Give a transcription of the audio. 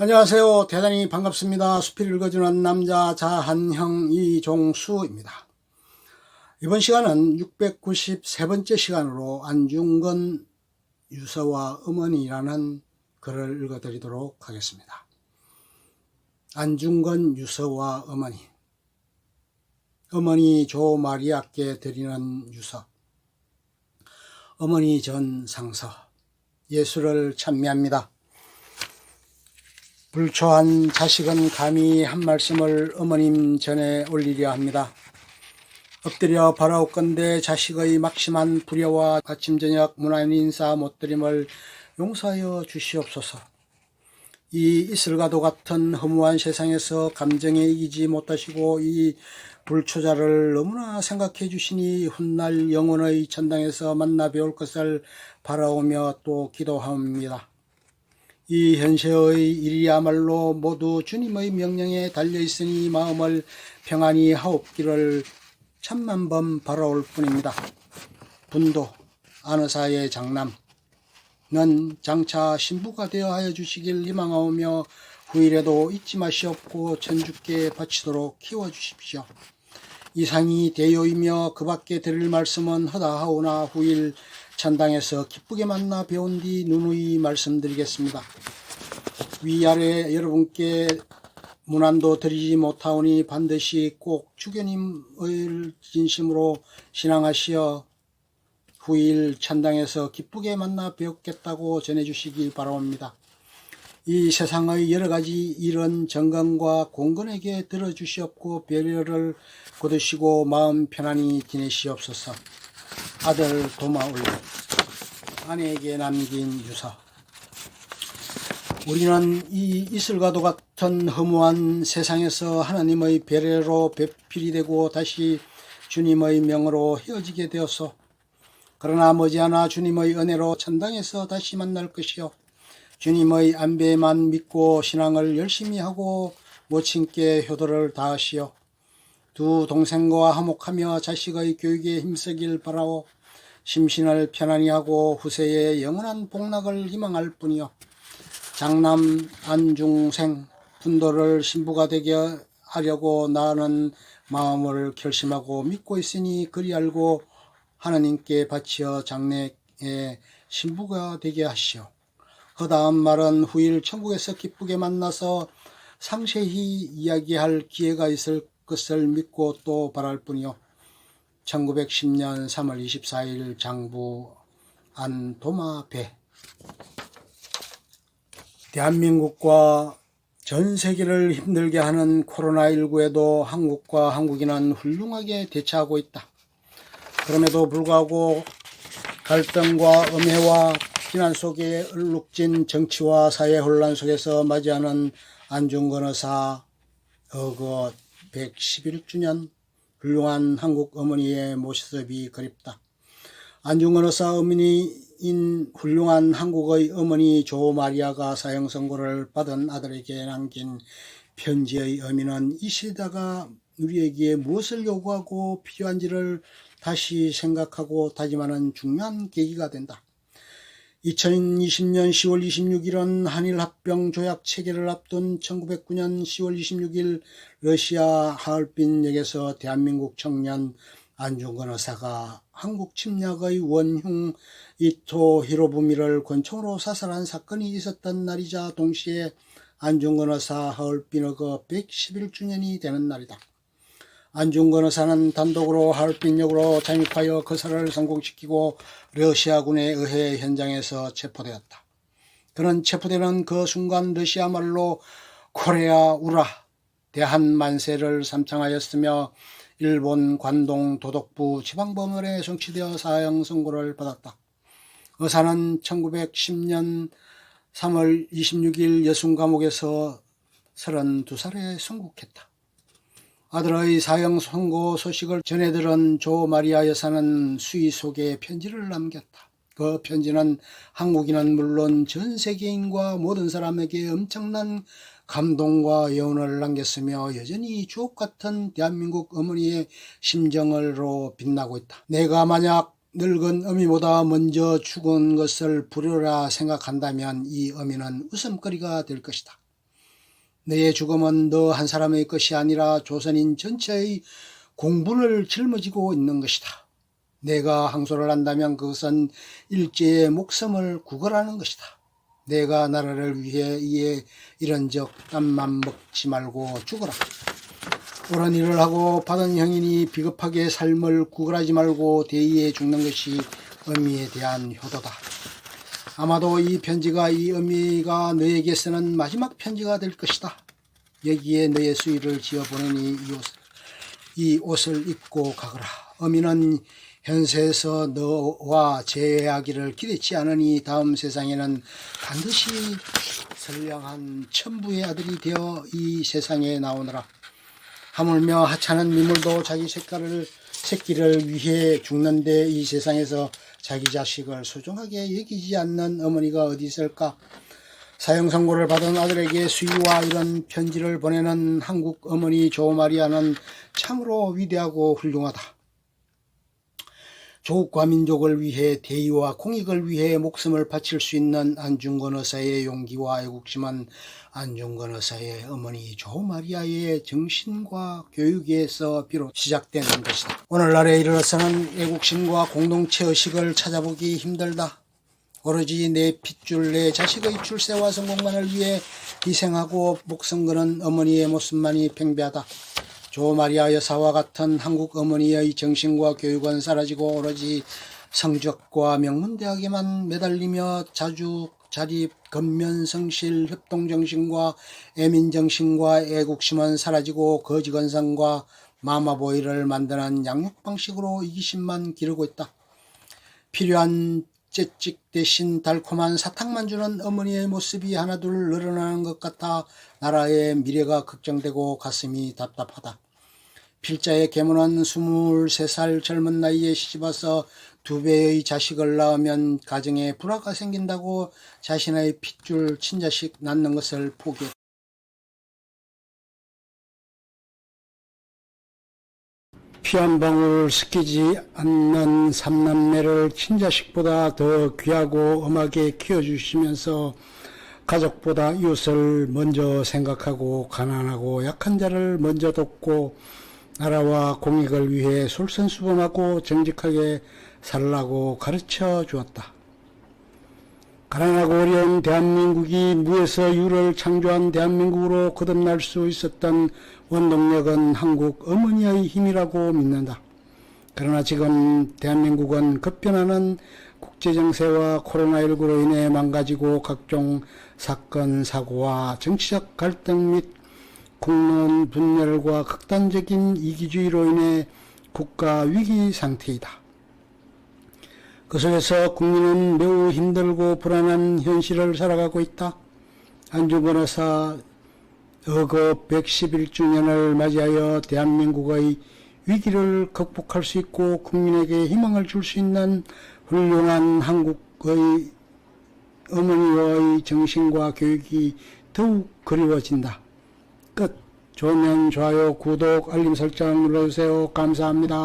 안녕하세요. 대단히 반갑습니다. 수필 읽어주는 남자 자한형 이종수입니다. 이번 시간은 693번째 시간으로 안중근 유서와 어머니라는 글을 읽어드리도록 하겠습니다. 안중근 유서와 어머니. 어머니 조 마리아께 드리는 유서. 어머니 전 상서. 예수를 찬미합니다. 불초한 자식은 감히 한 말씀을 어머님 전에 올리려 합니다. 엎드려 바라옵건대 자식의 막심한 불효와 아침 저녁 무난 인사 못드림을 용서하여 주시옵소서. 이 이슬과도 같은 허무한 세상에서 감정에 이기지 못하시고 이 불초자를 너무나 생각해 주시니 훗날 영혼의 천당에서 만나 뵈올 것을 바라오며 또 기도하옵니다. 이 현세의 일이야말로 모두 주님의 명령에 달려있으니 마음을 평안히 하옵기를 천만번 바라올 뿐입니다. 분도 아느사의 장남 는 장차 신부가 되어 하여 주시길 희망하오며 후일에도 잊지 마시옵고 천주께 바치도록 키워주십시오. 이상이 대요이며 그 밖에 드릴 말씀은 허다하오나 후일 천당에서 기쁘게 만나 배운 뒤 누누이 말씀드리겠습니다. 위아래 여러분께 문안도 드리지 못하오니 반드시 꼭 주교님을 진심으로 신앙하시어 후일 천당에서 기쁘게 만나 배웠겠다고 전해주시기 바랍니다. 이 세상의 여러가지 일은 정건과 공건에게 들어주시옵고 배려를 거두시고 마음 편안히 지내시옵소서. 아들 도마울 아내에게 남긴 유서. 우리는 이 이슬과도 같은 허무한 세상에서 하나님의 배려로 배필이 되고 다시 주님의 명으로 헤어지게 되었소. 그러나 머지않아 주님의 은혜로 천당에서 다시 만날 것이요. 주님의 안배만 믿고 신앙을 열심히 하고 모친께 효도를 다하시오. 두 동생과 화목하며 자식의 교육에 힘쓰길 바라오. 심신을 편안히 하고 후세에 영원한 복락을 희망할 뿐이요. 장남 안중생 분도를 신부가 되게 하려고 나는 마음을 결심하고 믿고 있으니 그리 알고 하나님께 바치어 장래에 신부가 되게 하시오. 허다한 말은 후일 천국에서 기쁘게 만나서 상세히 이야기할 기회가 있을 것을 믿고 또 바랄 뿐이요. 1910년 3월 24일 장부 안도마배. 대한민국과 전 세계를 힘들게 하는 코로나19에도 한국과 한국인은 훌륭하게 대처하고 있다. 그럼에도 불구하고 갈등과 음해와 비난 속에 얼룩진 정치와 사회 혼란 속에서 맞이하는 안중근 의사 어거 111주년 훌륭한 한국 어머니의 모습이 그립다. 안중근 의사 어머니인 훌륭한 한국의 어머니 조 마리아가 사형 선고를 받은 아들에게 남긴 편지의 의미는 이 시대가 우리에게 무엇을 요구하고 필요한지를 다시 생각하고 다짐하는 중요한 계기가 된다. 2020년 10월 26일은 한일합병 조약 체결을 앞둔 1909년 10월 26일 러시아 하얼빈역에서 대한민국 청년 안중근 의사가 한국 침략의 원흉 이토 히로부미를 권총으로 사살한 사건이 있었던 날이자 동시에 안중근 의사 하얼빈역의 111주년이 되는 날이다. 안중근 의사는 단독으로 하얼빈역으로 잠입하여 거사를 성공시키고 러시아군에 의해 현장에서 체포되었다. 그는 체포되는 그 순간 러시아 말로 코레아 우라 대한만세를 삼창하였으며 일본 관동 도독부 지방법원에 송치되어 사형 선고를 받았다. 의사는 1910년 3월 26일 여순감옥에서 32살에 순국했다. 아들의 사형 선고 소식을 전해들은 조 마리아 여사는 수의 속에 편지를 남겼다. 그 편지는 한국인은 물론 전 세계인과 모든 사람에게 엄청난 감동과 여운을 남겼으며 여전히 주옥같은 대한민국 어머니의 심정으로 빛나고 있다. 내가 만약 늙은 어미보다 먼저 죽은 것을 불효라 생각한다면 이 어미는 웃음거리가 될 것이다. 너의 죽음은 너 한 사람의 것이 아니라 조선인 전체의 공분을 짊어지고 있는 것이다. 내가 항소를 한다면 그것은 일제의 목숨을 구걸하는 것이다. 내가 나라를 위해 이에 이런적 땀만 먹지 말고 죽어라. 옳은 일을 하고 받은 형이니 비겁하게 삶을 구걸하지 말고 대의에 죽는 것이 어미에 대한 효도다. 아마도 이 편지가 이 어미가 너에게 쓰는 마지막 편지가 될 것이다. 여기에 너의 수의를 지어 보내니 이 옷을 입고 가거라. 어미는 현세에서 너와 재회하기를 기대치 않으니 다음 세상에는 반드시 선량한 천부의 아들이 되어 이 세상에 나오느라. 하물며 하찮은 미물도 자기 새끼를 위해 죽는데 이 세상에서 자기 자식을 소중하게 여기지 않는 어머니가 어디 있을까? 사형 선고를 받은 아들에게 수의와 이런 편지를 보내는 한국 어머니 조마리아는 참으로 위대하고 훌륭하다. 조국과 민족을 위해 대의와 공익을 위해 목숨을 바칠 수 있는 안중근 의사의 용기와 애국심은 안중근 의사의 어머니 조마리아의 정신과 교육에서 비롯 시작되는 것이다. 오늘날에 이르러서는 애국심과 공동체 의식을 찾아보기 힘들다. 오로지 내 핏줄 내 자식의 출세와 성공만을 위해 희생하고 목숨 거는 어머니의 모습만이 팽배하다. 조마리아 여사와 같은 한국 어머니의 정신과 교육은 사라지고 오로지 성적과 명문대학에만 매달리며 자립, 근면성실, 협동정신과 애민정신과 애국심은 사라지고 거지건성과 마마보이를 만드는 양육방식으로 이기심만 기르고 있다. 필요한 채찍 대신 달콤한 사탕만 주는 어머니의 모습이 하나둘 늘어나는 것 같아 나라의 미래가 걱정되고 가슴이 답답하다. 필자의 계문은 23살 젊은 나이에 시집와서 2배의 자식을 낳으면 가정에 불화가 생긴다고 자신의 핏줄 친자식 낳는 것을 포기했다. 피 한 방울 섞이지 않는 삼남매를 친자식보다 더 귀하고 엄하게 키워주시면서 가족보다 이웃을 먼저 생각하고 가난하고 약한 자를 먼저 돕고 나라와 공익을 위해 솔선수범하고 정직하게 살라고 가르쳐 주었다. 가난하고 어려운 대한민국이 무에서 유를 창조한 대한민국으로 거듭날 수 있었던 원동력은 한국 어머니의 힘이라고 믿는다. 그러나 지금 대한민국은 급변하는 국제정세와 코로나19로 인해 망가지고 각종 사건, 사고와 정치적 갈등 및 국론 분열과 극단적인 이기주의로 인해 국가 위기 상태이다. 그 속에서 국민은 매우 힘들고 불안한 현실을 살아가고 있다. 안중근 의사 억업 111주년을 맞이하여 대한민국의 위기를 극복할 수 있고 국민에게 희망을 줄 수 있는 훌륭한 한국의 어머니의 정신과 교육이 더욱 그리워진다. 끝. 좋으면 좋아요, 구독, 알림 설정 눌러주세요. 감사합니다.